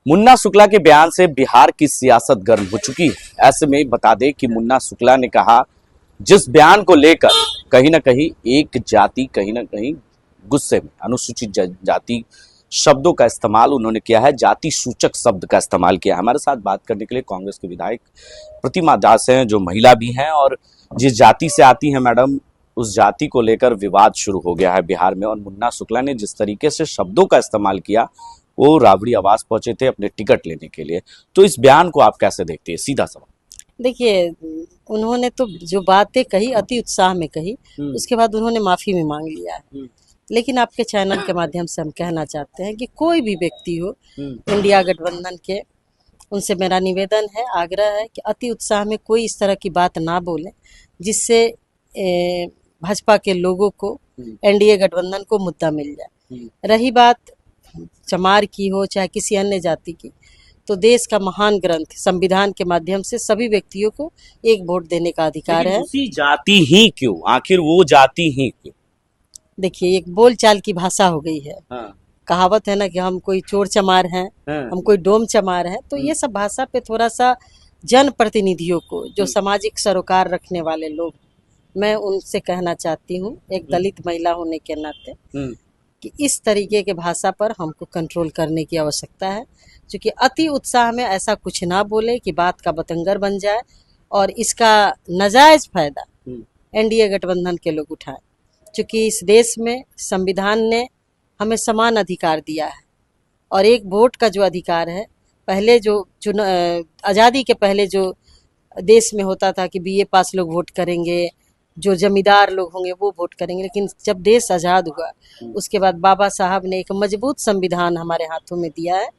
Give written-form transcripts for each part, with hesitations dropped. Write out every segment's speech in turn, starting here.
मुन्ना शुक्ला के बयान से बिहार की सियासत गर्म हो चुकी है। ऐसे में बता दें कि मुन्ना शुक्ला ने कहा, जिस बयान को लेकर कहीं ना कहीं एक जाति कहीं ना कहीं गुस्से में, अनुसूचित जाति शब्दों का इस्तेमाल उन्होंने किया है, जाति सूचक शब्द का इस्तेमाल किया है। हमारे साथ बात करने के लिए कांग्रेस के विधायक प्रतिमा दास हैं, जो महिला भी हैं और जिस जाति से आती हैं मैडम, उस जाति को लेकर विवाद शुरू हो गया है बिहार में। और मुन्ना शुक्ला ने जिस तरीके से शब्दों का इस्तेमाल किया, वो राबड़ी आवास पहुंचे थे अपने टिकट लेने के लिए। तो इस बयान को आप कैसे देखते हैं? सीधा सवाल। देखिए, उन्होंने तो जो बातें कही अति उत्साह में कही, उसके बाद उन्होंने माफी भी मांग लिया है। लेकिन आपके चैनल के माध्यम से हम कहना चाहते हैं कि कोई भी व्यक्ति हो इंडिया गठबंधन के, उनसे मेरा निवेदन है, आग्रह है कि अति उत्साह में कोई इस तरह की बात ना बोले जिससे भाजपा के लोगों को, एनडीए गठबंधन को मुद्दा मिल जाए। रही बात चमार की हो चाहे किसी अन्य जाति की, तो देश का महान ग्रंथ संविधान के माध्यम से सभी व्यक्तियों को एक वोट देने का अधिकार है। उसी जाति ही क्यों? आखिर वो जाति ही क्यों? देखिए, एक बोलचाल की भाषा हो गई है। हाँ। कहावत है ना कि हम कोई चोर चमार हैं, हम कोई डोम चमार हैं। तो ये सब भाषा पे थोड़ा सा जन प्रतिनिधियों को, जो सामाजिक सरोकार रखने वाले लोग, मैं उनसे कहना चाहती हूँ एक दलित महिला होने के नाते कि इस तरीके के भाषा पर हमको कंट्रोल करने की आवश्यकता है। क्योंकि अति उत्साह में ऐसा कुछ ना बोले कि बात का बतंगर बन जाए और इसका नाजायज फायदा एनडीए गठबंधन के लोग उठाएं। क्योंकि इस देश में संविधान ने हमें समान अधिकार दिया है और एक वोट का जो अधिकार है, पहले जो आज़ादी के पहले जो देश में होता था कि बीए पास लोग वोट करेंगे, जो जमींदार लोग होंगे वो वोट करेंगे। लेकिन जब देश आज़ाद हुआ उसके बाद बाबा साहब ने एक मजबूत संविधान हमारे हाथों में दिया है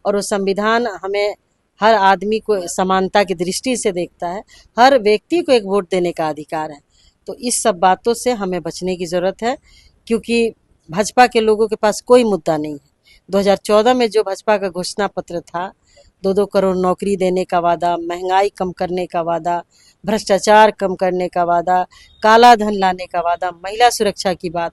और वो संविधान हमें हर आदमी को समानता की दृष्टि से देखता है, हर व्यक्ति को एक वोट देने का अधिकार है। तो इस सब बातों से हमें बचने की ज़रूरत है, क्योंकि भाजपा के लोगों के पास कोई मुद्दा नहीं है। 2014 में जो भाजपा का घोषणा पत्र था, 2-2 करोड़ नौकरी देने का वादा, महंगाई कम करने का वादा, भ्रष्टाचार कम करने का वादा, काला धन लाने का वादा, महिला सुरक्षा की बात,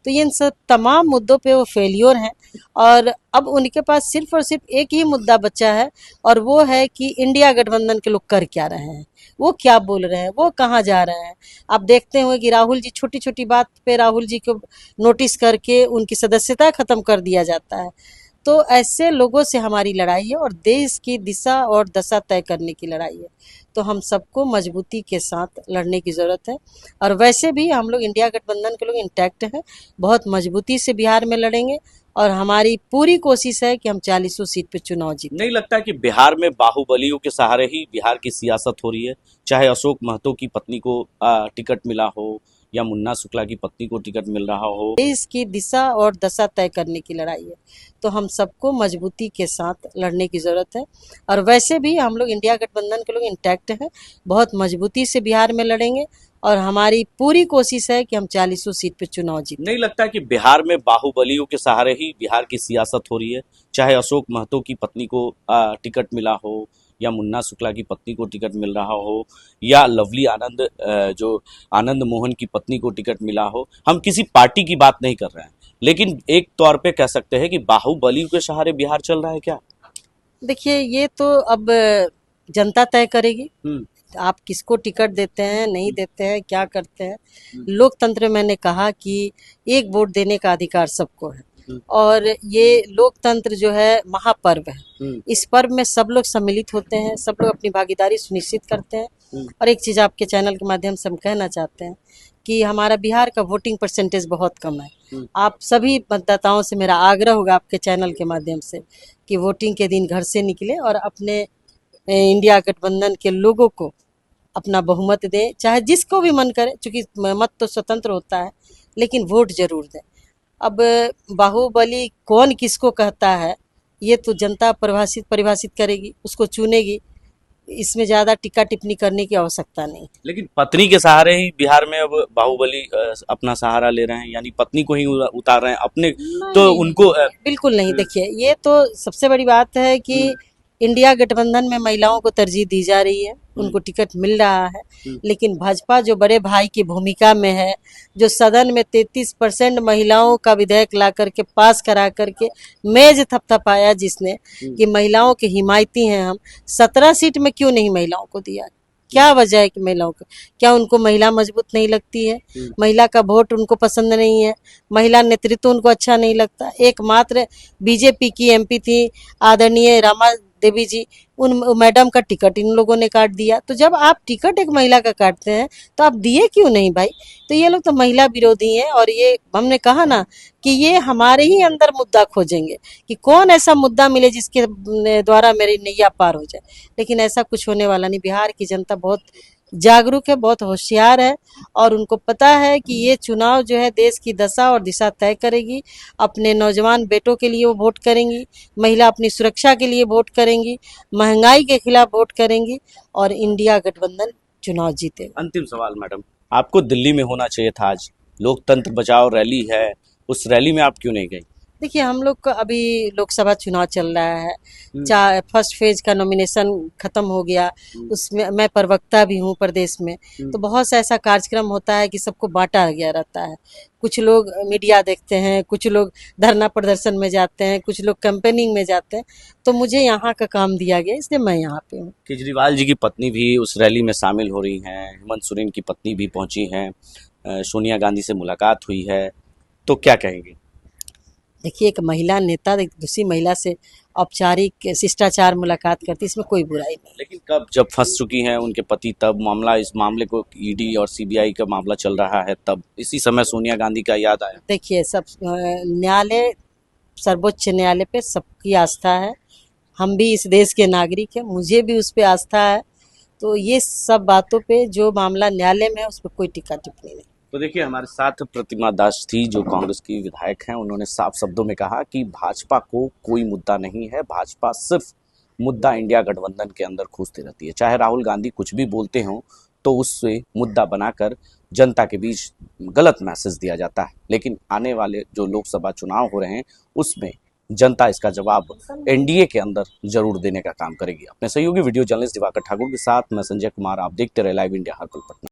तो इन सब तमाम मुद्दों पे वो फेलियर हैं। और अब उनके पास सिर्फ और सिर्फ एक ही मुद्दा बचा है और वो है कि इंडिया गठबंधन के लोग कर क्या रहे हैं, वो क्या बोल रहे हैं, वो कहाँ जा रहे हैं। आप देखते हुए कि राहुल जी, छोटी छोटी बात पे राहुल जी को नोटिस करके उनकी सदस्यता खत्म कर दिया जाता है। तो ऐसे लोगों से हमारी लड़ाई है और देश की दिशा और दशा तय करने की लड़ाई है। तो हम सबको मजबूती के साथ लड़ने की ज़रूरत है। और वैसे भी हम लोग इंडिया गठबंधन के लोग इंटैक्ट हैं, बहुत मजबूती से बिहार में लड़ेंगे और हमारी पूरी कोशिश है कि हम 40 सीट पे चुनाव जीतें। नहीं लगता कि बिहार में बाहुबलियों के सहारे ही बिहार की सियासत हो रही है? चाहे अशोक महतो की पत्नी को टिकट मिला हो या मुन्ना शुक्ला की पत्नी को टिकट मिल रहा हो। देश की दिशा और दशा तय करने की लड़ाई है, तो हम सबको मजबूती के साथ लड़ने की ज़रूरत है। और वैसे भी हम लोग इंडिया गठबंधन के लोग इंटैक्ट हैं, बहुत मजबूती से बिहार में लड़ेंगे और हमारी पूरी कोशिश है कि हम 40 सीट पे चुनाव जीतें। नहीं लगता कि बिहार में बाहुबलियों के सहारे ही बिहार की सियासत हो रही है? चाहे अशोक महतो की पत्नी को टिकट मिला हो या मुन्ना शुक्ला की पत्नी को टिकट मिल रहा हो या लवली आनंद, जो आनंद मोहन की पत्नी को टिकट मिला हो। हम किसी पार्टी की बात नहीं कर रहे हैं, लेकिन एक तौर पे कह सकते हैं कि बाहुबलियों के सहारे बिहार चल रहा है क्या? देखिए, ये तो अब जनता तय करेगी। आप किसको टिकट देते हैं, नहीं देते हैं, क्या करते हैं। लोकतंत्र में मैंने कहा कि एक वोट देने का अधिकार सबको है और ये लोकतंत्र जो है महापर्व है। इस पर्व में सब लोग सम्मिलित होते हैं, सब लोग अपनी भागीदारी सुनिश्चित करते हैं। और एक चीज़ आपके चैनल के माध्यम से हम कहना चाहते हैं कि हमारा बिहार का वोटिंग परसेंटेज बहुत कम है। आप सभी मतदाताओं से मेरा आग्रह होगा आपके चैनल के माध्यम से कि वोटिंग के दिन घर से निकले और अपने इंडिया गठबंधन के लोगों को अपना बहुमत दें, चाहे जिसको भी मन करे, क्योंकि मत तो स्वतंत्र होता है, लेकिन वोट जरूर दें। अब बाहुबली कौन किसको कहता है ये तो जनता परिभाषित करेगी, उसको चुनेगी। इसमें ज़्यादा टिक्का टिप्पणी करने की आवश्यकता नहीं। लेकिन पत्नी के सहारे ही बिहार में अब बाहुबली अपना सहारा ले रहे हैं, यानी पत्नी को ही उतार रहे हैं अपने, तो उनको बिल्कुल नहीं। देखिए, ये तो सबसे बड़ी बात है कि इंडिया गठबंधन में महिलाओं को तरजीह दी जा रही है, उनको टिकट मिल रहा है, लेकिन भाजपा जो बड़े भाई की भूमिका में है, जो सदन में 33% महिलाओं का विधेयक ला करके पास करा करके मेज थपथपाया जिसने, कि महिलाओं के हिमायती हैं हम, 17 सीट में क्यों नहीं महिलाओं को दिया? क्या वजह है कि महिलाओं को, क्या उनको महिला मजबूत नहीं लगती है? महिला का वोट उनको पसंद नहीं है? महिला नेतृत्व उनको अच्छा नहीं लगता? एकमात्र बीजेपी की एमपी थी आदरणीय रामा देवी जी, उन मैडम का टिकट इन लोगों ने काट दिया। तो जब आप टिकट एक महिला का काटते हैं तो आप दिए क्यों नहीं भाई? तो ये लोग तो महिला विरोधी हैं, और ये हमने कहा ना कि ये हमारे ही अंदर मुद्दा खोजेंगे कि कौन ऐसा मुद्दा मिले जिसके द्वारा मेरी नैया पार हो जाए, लेकिन ऐसा कुछ होने वाला नहीं। बिहार की जनता बहुत जागरूक है, बहुत होशियार है, और उनको पता है कि ये चुनाव जो है देश की दशा और दिशा तय करेगी। अपने नौजवान बेटों के लिए वो वोट करेंगी, महिला अपनी सुरक्षा के लिए वोट करेंगी, महंगाई के खिलाफ वोट करेंगी, और इंडिया गठबंधन चुनाव जीतेगा। अंतिम सवाल मैडम, आपको दिल्ली में होना चाहिए था, आज लोकतंत्र बचाओ रैली है, उस रैली में आप क्यों नहीं गई? देखिए, हम लोग का अभी लोकसभा चुनाव चल रहा है, चाहे फर्स्ट फेज का नॉमिनेशन खत्म हो गया, उसमें मैं प्रवक्ता भी हूँ प्रदेश में, तो बहुत सा ऐसा कार्यक्रम होता है कि सबको बांटा गया रहता है। कुछ लोग मीडिया देखते हैं, कुछ लोग धरना प्रदर्शन में जाते हैं, कुछ लोग कैंपेनिंग में जाते हैं, तो मुझे यहाँ का काम दिया गया, इसलिए मैं यहाँ पे हूँ। केजरीवाल जी की पत्नी भी उस रैली में शामिल हो रही हैं, हेमंत सोरेन की पत्नी भी पहुंची हैं, सोनिया गांधी से मुलाकात हुई है, तो क्या कहेंगे? देखिए, एक महिला नेता एक दूसरी महिला से औपचारिक शिष्टाचार मुलाकात करती, इसमें कोई बुराई नहीं। लेकिन कब जब फंस चुकी हैं उनके पति, तब मामला, इस मामले को ईडी और सीबीआई का मामला चल रहा है, तब इसी समय सोनिया गांधी का याद आया। देखिए, सब न्यायालय, सर्वोच्च न्यायालय पे सबकी आस्था है, हम भी इस देश के नागरिक हैं, मुझे भी उस पर आस्था है, तो ये सब बातों पे जो मामला न्यायालय में है उस पर कोई टिक्का टिप्पणी नहीं। तो देखिए, हमारे साथ प्रतिमा दास थी जो कांग्रेस की विधायक हैं, उन्होंने साफ शब्दों में कहा कि भाजपा को कोई मुद्दा नहीं है, भाजपा सिर्फ मुद्दा इंडिया गठबंधन के अंदर खोजती रहती है। चाहे राहुल गांधी कुछ भी बोलते हों तो उससे मुद्दा बनाकर जनता के बीच गलत मैसेज दिया जाता है, लेकिन आने वाले जो लोकसभा चुनाव हो रहे हैं उसमें जनता इसका जवाब एनडीए के अंदर जरूर देने का काम करेगी। अपने सहयोगी वीडियो जर्नलिस्ट दिवाकर ठाकुर के साथ मैं संजय कुमार, आप देखते रहे लाइव इंडिया हर पल पटना।